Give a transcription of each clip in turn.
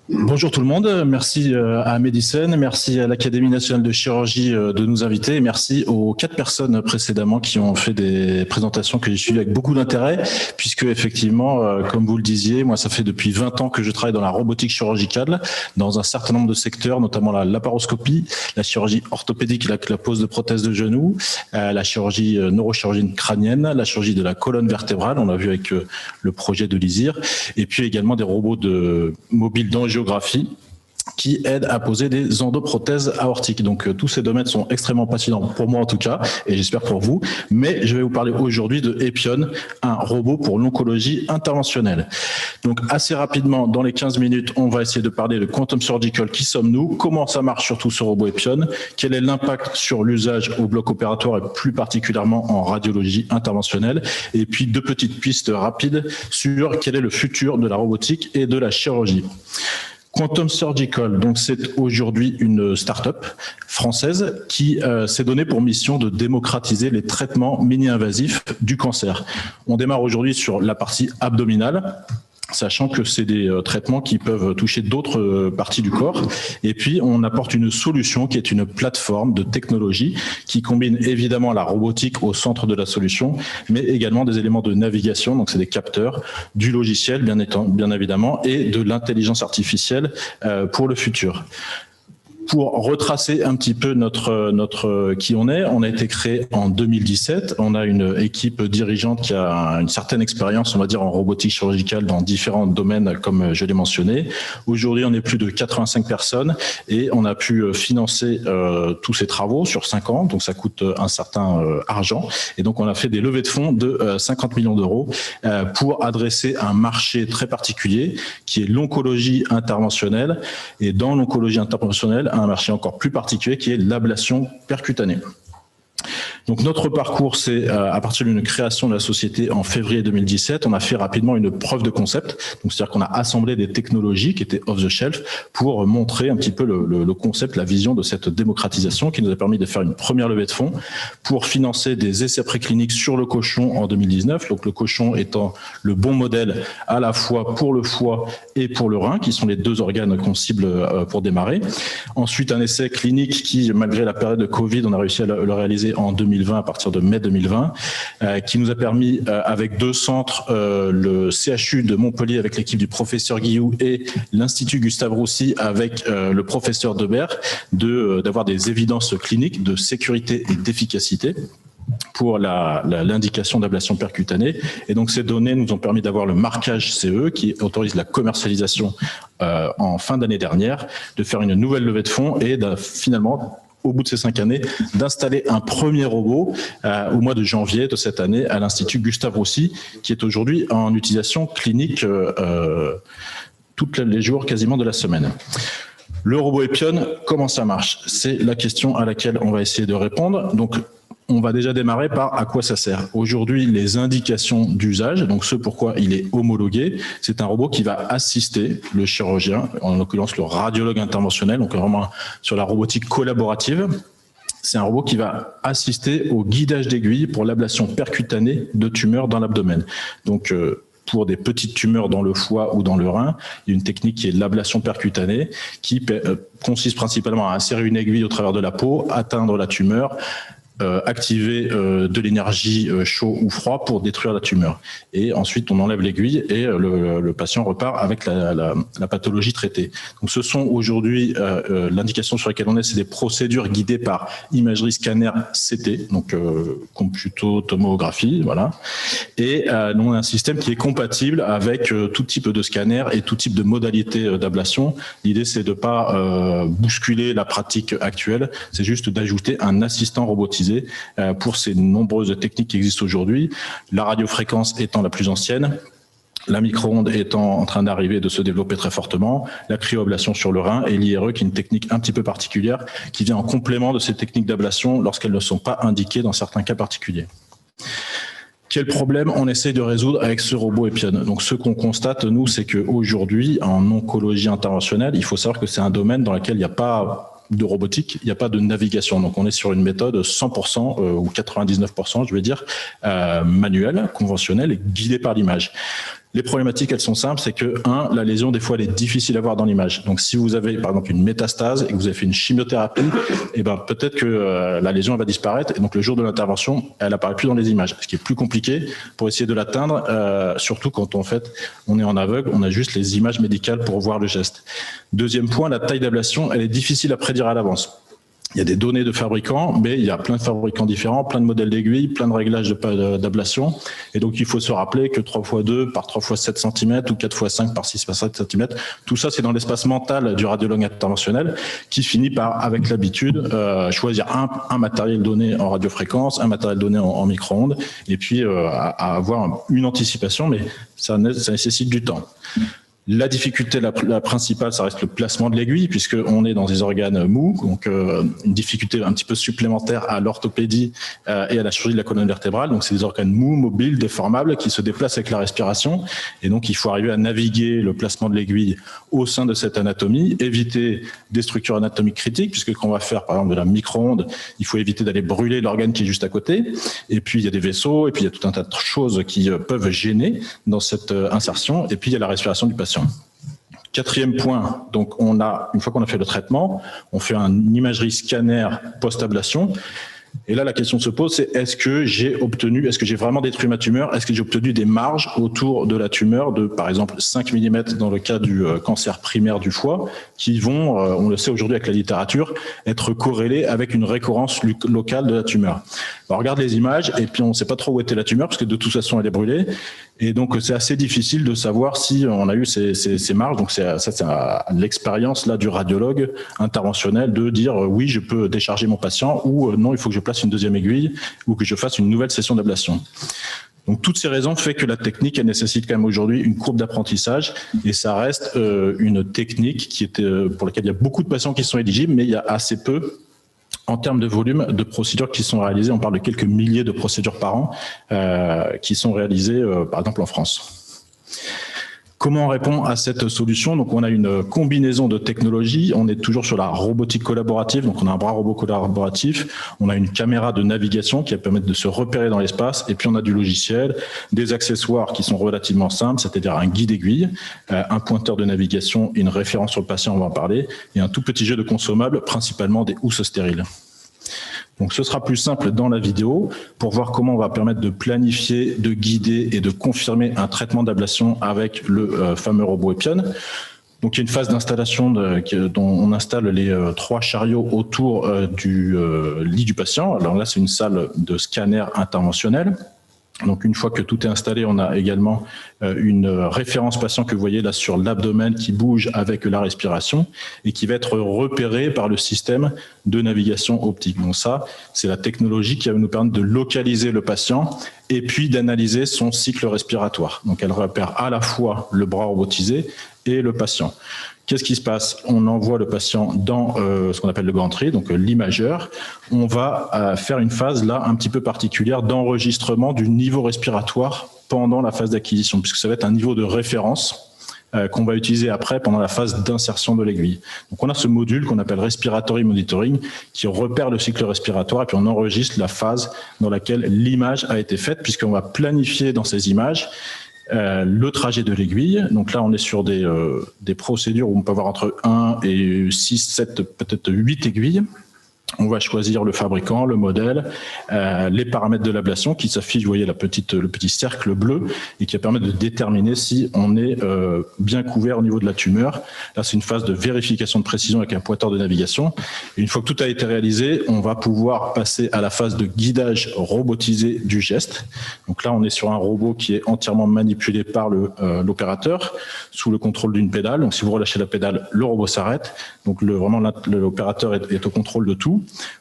Bonjour tout le monde, merci à Medicine, merci à l'Académie nationale de chirurgie de nous inviter et merci aux 4 personnes précédemment qui ont fait des présentations que j'ai suivies avec beaucoup d'intérêt puisque effectivement, comme vous le disiez, moi ça fait depuis 20 ans que je travaille dans la robotique chirurgicale dans un certain nombre de secteurs, notamment la laparoscopie, la chirurgie orthopédique, la pose de prothèses de genoux, la chirurgie neurochirurgie crânienne, la chirurgie de la colonne vertébrale, on l'a vu avec le projet de l'ISIR, et puis également des robots mobiles d'angiographie qui aident à poser des endoprothèses aortiques. Donc tous ces domaines sont extrêmement passionnants pour moi en tout cas, et j'espère pour vous. Mais je vais vous parler aujourd'hui de Epion, un robot pour l'oncologie interventionnelle. Donc assez rapidement, dans les 15 minutes, on va essayer de parler de Quantum Surgical, qui sommes-nous, comment ça marche surtout ce robot Epion, quel est l'impact sur l'usage au bloc opératoire et plus particulièrement en radiologie interventionnelle, et puis 2 petites pistes rapides sur quel est le futur de la robotique et de la chirurgie. Quantum Surgical, donc c'est aujourd'hui une start-up française qui s'est donnée pour mission de démocratiser les traitements mini-invasifs du cancer. On démarre aujourd'hui sur la partie abdominale, sachant que c'est des traitements qui peuvent toucher d'autres parties du corps. Et puis, on apporte une solution qui est une plateforme de technologie qui combine évidemment la robotique au centre de la solution, mais également des éléments de navigation, donc c'est des capteurs, du logiciel bien évidemment, et de l'intelligence artificielle pour le futur. Pour retracer un petit peu notre qui on a été créé en 2017. On a une équipe dirigeante qui a une certaine expérience, on va dire, en robotique chirurgicale dans différents domaines, comme je l'ai mentionné. Aujourd'hui, on est plus de 85 personnes et on a pu financer tous ces travaux sur 5 ans. Donc, ça coûte un certain argent. Et donc, on a fait des levées de fonds de 50 millions d'euros pour adresser un marché très particulier qui est l'oncologie interventionnelle. Et dans l'oncologie interventionnelle, un marché encore plus particulier qui est l'ablation percutanée. Donc notre parcours, c'est à partir d'une création de la société en février 2017, on a fait rapidement une preuve de concept. Donc c'est-à-dire qu'on a assemblé des technologies qui étaient off the shelf pour montrer un petit peu le concept, la vision de cette démocratisation qui nous a permis de faire une première levée de fonds pour financer des essais précliniques sur le cochon en 2019. Donc le cochon étant le bon modèle à la fois pour le foie et pour le rein, qui sont les 2 organes qu'on cible pour démarrer. Ensuite, un essai clinique qui, malgré la période de Covid, on a réussi à le réaliser en 2020, à partir de mai 2020, qui nous a permis, avec 2 centres, le CHU de Montpellier avec l'équipe du professeur Guillou et l'Institut Gustave Roussy avec le professeur Debert, d'avoir des évidences cliniques de sécurité et d'efficacité pour l'indication d'ablation percutanée. Et donc ces données nous ont permis d'avoir le marquage CE qui autorise la commercialisation en fin d'année dernière, de faire une nouvelle levée de fonds et finalement, au bout de ces 5 années, d'installer un premier robot au mois de janvier de cette année à l'Institut Gustave Roussy, qui est aujourd'hui en utilisation clinique tous les jours quasiment de la semaine. Le robot Epion, comment ça marche? C'est la question à laquelle on va essayer de répondre. Donc, on va déjà démarrer par à quoi ça sert. Aujourd'hui, les indications d'usage, donc ce pourquoi il est homologué, c'est un robot qui va assister le chirurgien, en l'occurrence le radiologue interventionnel, donc vraiment sur la robotique collaborative. C'est un robot qui va assister au guidage d'aiguille pour l'ablation percutanée de tumeurs dans l'abdomen. Donc, pour des petites tumeurs dans le foie ou dans le rein, il y a une technique qui est l'ablation percutanée, qui consiste principalement à insérer une aiguille au travers de la peau, atteindre la tumeur, activer de l'énergie chaud ou froid pour détruire la tumeur. Et ensuite, on enlève l'aiguille et le patient repart avec la pathologie traitée. Donc, ce sont aujourd'hui l'indication sur laquelle on est, c'est des procédures guidées par imagerie scanner CT, donc computo-tomographie, voilà. Et nous, on a un système qui est compatible avec tout type de scanner et tout type de modalité d'ablation. L'idée, c'est de pas bousculer la pratique actuelle, c'est juste d'ajouter un assistant robotisé pour ces nombreuses techniques qui existent aujourd'hui, la radiofréquence étant la plus ancienne, la micro-onde étant en train d'arriver, de se développer très fortement, la cryoablation sur le rein et l'IRE qui est une technique un petit peu particulière qui vient en complément de ces techniques d'ablation lorsqu'elles ne sont pas indiquées dans certains cas particuliers. Quel problème on essaye de résoudre avec ce robot Epion? Donc, ce qu'on constate, nous, c'est qu'aujourd'hui, en oncologie interventionnelle, il faut savoir que c'est un domaine dans lequel il n'y a pas de robotique, il n'y a pas de navigation. Donc, on est sur une méthode 100% ou 99%, je vais dire, manuelle, conventionnelle et guidée par l'image. Les problématiques, elles sont simples, c'est que, la lésion, des fois, elle est difficile à voir dans l'image. Donc, si vous avez, par exemple, une métastase et que vous avez fait une chimiothérapie, peut-être que la lésion elle va disparaître et donc le jour de l'intervention, elle apparaît plus dans les images, ce qui est plus compliqué pour essayer de l'atteindre, surtout quand on est en aveugle, on a juste les images médicales pour voir le geste. Deuxième point, la taille d'ablation, elle est difficile à prédire à l'avance. Il y a des données de fabricants, mais il y a plein de fabricants différents, plein de modèles d'aiguilles, plein de réglages d'ablation. Et donc, il faut se rappeler que 3x2 par 3x7 cm ou 4x5 par 6 par 7 cm, tout ça, c'est dans l'espace mental du radiologue interventionnel qui finit par, avec l'habitude, choisir un matériel donné en radiofréquence, un matériel donné en micro-ondes, et puis à avoir une anticipation, mais ça nécessite du temps. La difficulté, la principale, ça reste le placement de l'aiguille, puisqu'on est dans des organes mous, donc une difficulté un petit peu supplémentaire à l'orthopédie et à la chirurgie de la colonne vertébrale. Donc, c'est des organes mous, mobiles, déformables, qui se déplacent avec la respiration. Et donc, il faut arriver à naviguer le placement de l'aiguille au sein de cette anatomie, éviter des structures anatomiques critiques, puisque quand on va faire, par exemple, de la micro-onde, il faut éviter d'aller brûler l'organe qui est juste à côté. Et puis, il y a des vaisseaux, et puis il y a tout un tas de choses qui peuvent gêner dans cette insertion. Et puis, il y a la respiration du patient. Quatrième point, donc une fois qu'on a fait le traitement, on fait une imagerie scanner post-ablation. Et là, la question se pose, c'est est-ce que j'ai vraiment détruit ma tumeur? Est-ce que j'ai obtenu des marges autour de la tumeur de, par exemple, 5 mm dans le cas du cancer primaire du foie, qui vont, on le sait aujourd'hui avec la littérature, être corrélées avec une récurrence locale de la tumeur. On regarde les images et puis on ne sait pas trop où était la tumeur parce que de toute façon, elle est brûlée. Et donc, c'est assez difficile de savoir si on a eu ces marges. Donc, c'est l'expérience là du radiologue interventionnel de dire oui, je peux décharger mon patient ou non, il faut que je place une deuxième aiguille ou que je fasse une nouvelle session d'ablation. Donc, toutes ces raisons font que la technique, elle nécessite quand même aujourd'hui une courbe d'apprentissage et ça reste une technique pour laquelle il y a beaucoup de patients qui sont éligibles, mais il y a assez peu en termes de volume de procédures qui sont réalisées. On parle de quelques milliers de procédures par an qui sont réalisées, par exemple, en France. Comment on répond à cette solution? Donc, on a une combinaison de technologies. On est toujours sur la robotique collaborative. Donc, on a un bras robot collaboratif. On a une caméra de navigation qui va permettre de se repérer dans l'espace. Et puis, on a du logiciel, des accessoires qui sont relativement simples, c'est-à-dire un guide aiguille, un pointeur de navigation, une référence sur le patient, on va en parler, et un tout petit jeu de consommables, principalement des housses stériles. Donc, ce sera plus simple dans la vidéo pour voir comment on va permettre de planifier, de guider et de confirmer un traitement d'ablation avec le fameux robot Epion. Donc, il y a une phase d'installation dont on installe les 3 chariots autour du lit du patient. Alors là, c'est une salle de scanner interventionnel. Donc, une fois que tout est installé, on a également une référence patient que vous voyez là sur l'abdomen qui bouge avec la respiration et qui va être repérée par le système de navigation optique. Donc ça, c'est la technologie qui va nous permettre de localiser le patient et puis d'analyser son cycle respiratoire. Donc, elle repère à la fois le bras robotisé et le patient. Qu'est-ce qui se passe? On envoie le patient dans ce qu'on appelle le gantry, donc l'imageur. On va faire une phase là un petit peu particulière d'enregistrement du niveau respiratoire pendant la phase d'acquisition, puisque ça va être un niveau de référence qu'on va utiliser après pendant la phase d'insertion de l'aiguille. Donc on a ce module qu'on appelle Respiratory Monitoring qui repère le cycle respiratoire et puis on enregistre la phase dans laquelle l'image a été faite, puisqu'on va planifier dans ces images le trajet de l'aiguille. Donc là, on est sur des procédures où on peut avoir entre 1 et 6, 7, peut-être 8 aiguilles. On va choisir le fabricant, le modèle, les paramètres de l'ablation qui s'affichent, vous voyez le petit cercle bleu et qui va permettre de déterminer si on est bien couvert au niveau de la tumeur. Là, c'est une phase de vérification de précision avec un pointeur de navigation. Et une fois que tout a été réalisé, on va pouvoir passer à la phase de guidage robotisé du geste. Donc là, on est sur un robot qui est entièrement manipulé par l'opérateur sous le contrôle d'une pédale. Donc si vous relâchez la pédale, le robot s'arrête. Donc vraiment, l'opérateur est au contrôle de tout.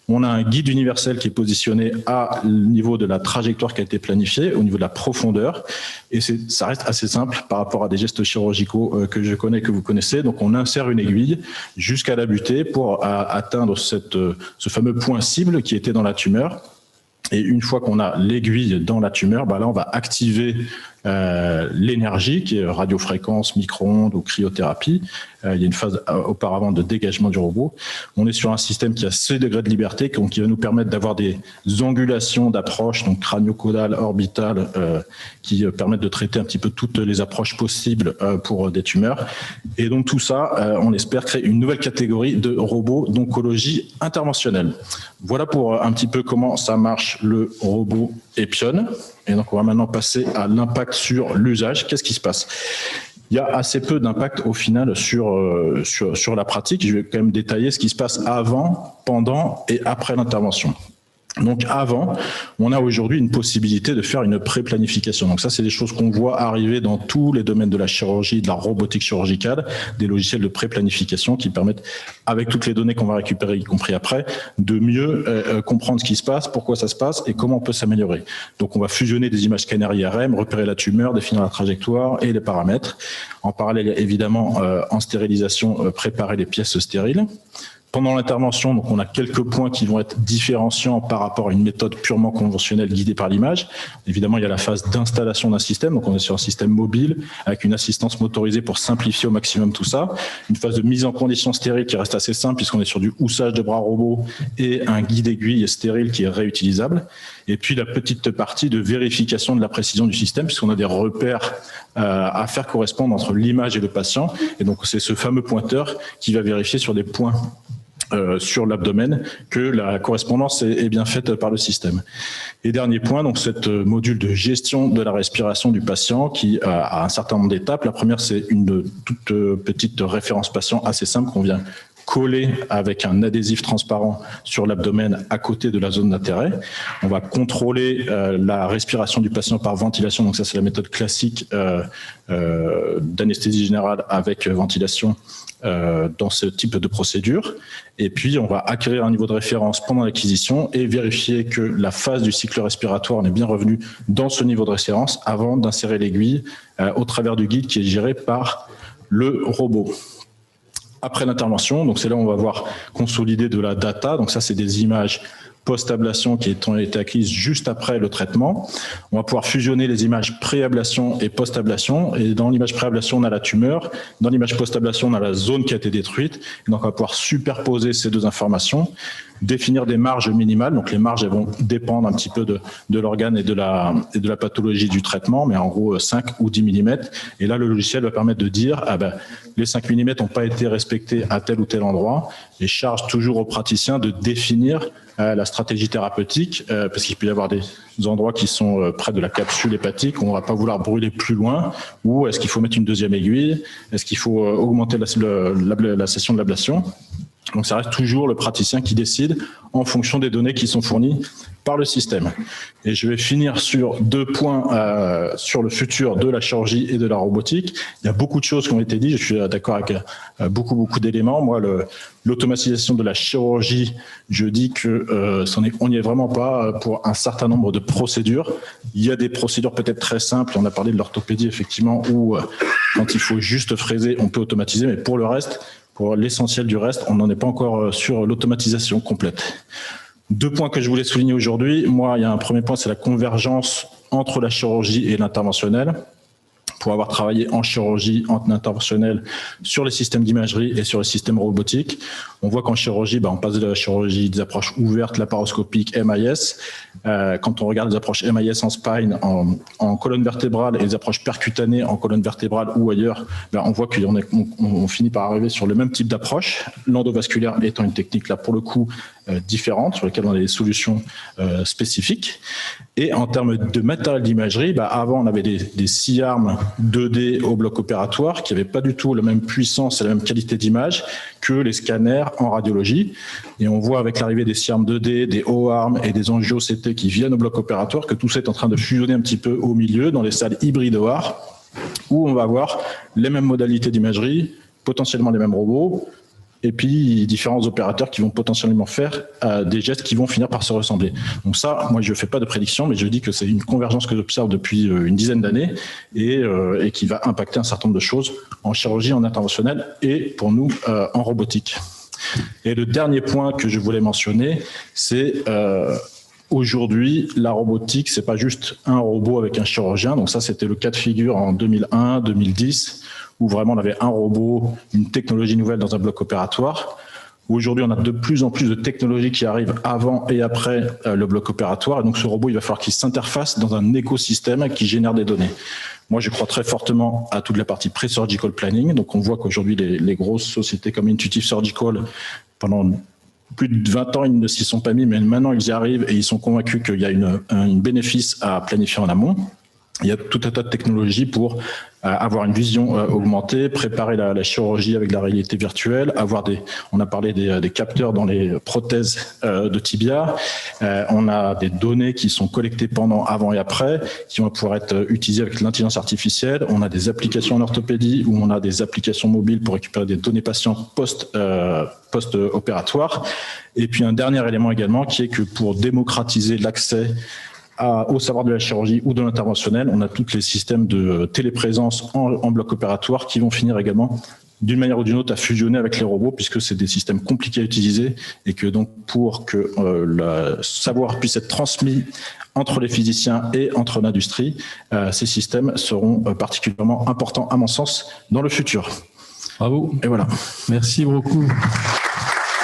On a un guide universel qui est positionné à niveau de la trajectoire qui a été planifiée, au niveau de la profondeur. Et ça reste assez simple par rapport à des gestes chirurgicaux que je connais, que vous connaissez. Donc, on insère une aiguille jusqu'à la butée pour atteindre ce fameux point cible qui était dans la tumeur. Et une fois qu'on a l'aiguille dans la tumeur, là, on va activer l'énergie, qui est radiofréquence, micro-ondes ou cryothérapie. Il y a une phase auparavant de dégagement du robot. On est sur un système qui a 6 degrés de liberté, qui va nous permettre d'avoir des angulations d'approche, donc crânio-caudale, orbitale, qui permettent de traiter un petit peu toutes les approches possibles pour des tumeurs. Et donc tout ça, on espère créer une nouvelle catégorie de robots d'oncologie interventionnelle. Voilà pour un petit peu comment ça marche le robot Epion. Et donc on va maintenant passer à l'impact sur l'usage. Qu'est-ce qui se passe ? Il y a assez peu d'impact au final sur la pratique. Je vais quand même détailler ce qui se passe avant, pendant et après l'intervention. Donc avant, on a aujourd'hui une possibilité de faire une pré-planification. Donc ça, c'est des choses qu'on voit arriver dans tous les domaines de la chirurgie, de la robotique chirurgicale, des logiciels de pré-planification qui permettent, avec toutes les données qu'on va récupérer, y compris après, de mieux comprendre ce qui se passe, pourquoi ça se passe et comment on peut s'améliorer. Donc on va fusionner des images scanner IRM, repérer la tumeur, définir la trajectoire et les paramètres. En parallèle, évidemment, en stérilisation, préparer les pièces stériles. Pendant l'intervention, donc on a quelques points qui vont être différenciants par rapport à une méthode purement conventionnelle guidée par l'image. Évidemment, il y a la phase d'installation d'un système, donc on est sur un système mobile avec une assistance motorisée pour simplifier au maximum tout ça. Une phase de mise en condition stérile qui reste assez simple puisqu'on est sur du houssage de bras robot et un guide aiguille stérile qui est réutilisable. Et puis la petite partie de vérification de la précision du système puisqu'on a des repères à faire correspondre entre l'image et le patient. Et donc c'est ce fameux pointeur qui va vérifier sur des points sur l'abdomen que la correspondance est bien faite par le système. Et dernier point, donc cette module de gestion de la respiration du patient qui a un certain nombre d'étapes. La première, c'est une toute petite référence patient assez simple qu'on vient coller avec un adhésif transparent sur l'abdomen à côté de la zone d'intérêt. On va contrôler la respiration du patient par ventilation. Donc ça, c'est la méthode classique d'anesthésie générale avec ventilation dans ce type de procédure. Et puis, on va acquérir un niveau de référence pendant l'acquisition et vérifier que la phase du cycle respiratoire est bien revenue dans ce niveau de référence avant d'insérer l'aiguille au travers du guide qui est géré par le robot. Après l'intervention, donc c'est là où on va voir consolider de la data. Donc ça, c'est des images post-ablation qui ont été acquises juste après le traitement. On va pouvoir fusionner les images pré-ablation et post-ablation. Et dans l'image pré-ablation, on a la tumeur. Dans l'image post-ablation, on a la zone qui a été détruite. Et donc, on va pouvoir superposer ces deux informations, définir des marges minimales. Donc, les marges elles vont dépendre un petit peu de l'organe et de la pathologie du traitement, mais en gros 5 ou 10 mm. Et là, le logiciel va permettre de dire les 5 mm n'ont pas été respectés à tel ou tel endroit et charge toujours au praticien de définir la stratégie thérapeutique, parce qu'il peut y avoir des endroits qui sont près de la capsule hépatique où on ne va pas vouloir brûler plus loin, ou est-ce qu'il faut mettre une deuxième aiguille, est-ce qu'il faut augmenter la session de l'ablation. Donc ça reste toujours le praticien qui décide en fonction des données qui sont fournies par le système. Et je vais finir sur 2 points sur le futur de la chirurgie et de la robotique. Il y a beaucoup de choses qui ont été dites, je suis d'accord avec beaucoup d'éléments. Moi, l'automatisation de la chirurgie, je dis que on n'y est vraiment pas pour un certain nombre de procédures. Il y a des procédures peut-être très simples, on a parlé de l'orthopédie effectivement, où quand il faut juste fraiser, on peut automatiser, mais pour le reste, pour l'essentiel du reste, on n'en est pas encore sur l'automatisation complète. 2 points que je voulais souligner aujourd'hui. Moi, il y a un premier point, c'est la convergence entre la chirurgie et l'interventionnel. Pour avoir travaillé en chirurgie, en interventionnel, sur les systèmes d'imagerie et sur les systèmes robotiques, on voit qu'en chirurgie, on passe de la chirurgie des approches ouvertes, laparoscopiques, MIS. Quand on regarde les approches MIS en spine, en colonne vertébrale et les approches percutanées en colonne vertébrale ou ailleurs, on voit qu'on finit par arriver sur le même type d'approche, l'endovasculaire étant une technique là pour le coup différente, sur laquelle on a des solutions spécifiques. Et en termes de matériel d'imagerie, avant on avait des C-arms 2D au bloc opératoire qui n'avaient pas du tout la même puissance et la même qualité d'image que les scanners en radiologie. Et on voit avec l'arrivée des C-arms 2D, des O-arms et des angio-CT qui viennent au bloc opératoire que tout ça est en train de fusionner un petit peu au milieu dans les salles hybrides OAR où on va avoir les mêmes modalités d'imagerie, potentiellement les mêmes robots, et puis différents opérateurs qui vont potentiellement faire des gestes qui vont finir par se ressembler. Donc ça, moi je ne fais pas de prédiction, mais je dis que c'est une convergence que j'observe depuis une dizaine d'années et qui va impacter un certain nombre de choses en chirurgie, en interventionnel et pour nous en robotique. Et le dernier point que je voulais mentionner, c'est Aujourd'hui, la robotique, c'est pas juste un robot avec un chirurgien. Donc ça, c'était le cas de figure en 2001, 2010, où vraiment on avait un robot, une technologie nouvelle dans un bloc opératoire. Aujourd'hui, on a de plus en plus de technologies qui arrivent avant et après le bloc opératoire. Et donc, ce robot, il va falloir qu'il s'interface dans un écosystème qui génère des données. Moi, je crois très fortement à toute la partie pre-surgical planning. Donc, on voit qu'aujourd'hui, les grosses sociétés comme Intuitive Surgical, pendant plus de 20 ans, ils ne s'y sont pas mis, mais maintenant, ils y arrivent et ils sont convaincus qu'il y a un bénéfice à planifier en amont. Il y a tout un tas de technologies pour avoir une vision augmentée, préparer la chirurgie avec la réalité virtuelle, on a parlé des capteurs dans les prothèses de tibia, on a des données qui sont collectées pendant, avant et après, qui vont pouvoir être utilisées avec l'intelligence artificielle, on a des applications en orthopédie où on a des applications mobiles pour récupérer des données patients post-opératoires. Et puis un dernier élément également qui est que pour démocratiser l'accès au savoir de la chirurgie ou de l'interventionnel, on a tous les systèmes de téléprésence en bloc opératoire qui vont finir également d'une manière ou d'une autre à fusionner avec les robots puisque c'est des systèmes compliqués à utiliser et que donc pour que le savoir puisse être transmis entre les physiciens et entre l'industrie, ces systèmes seront particulièrement importants à mon sens dans le futur. Bravo. Et voilà. Merci beaucoup.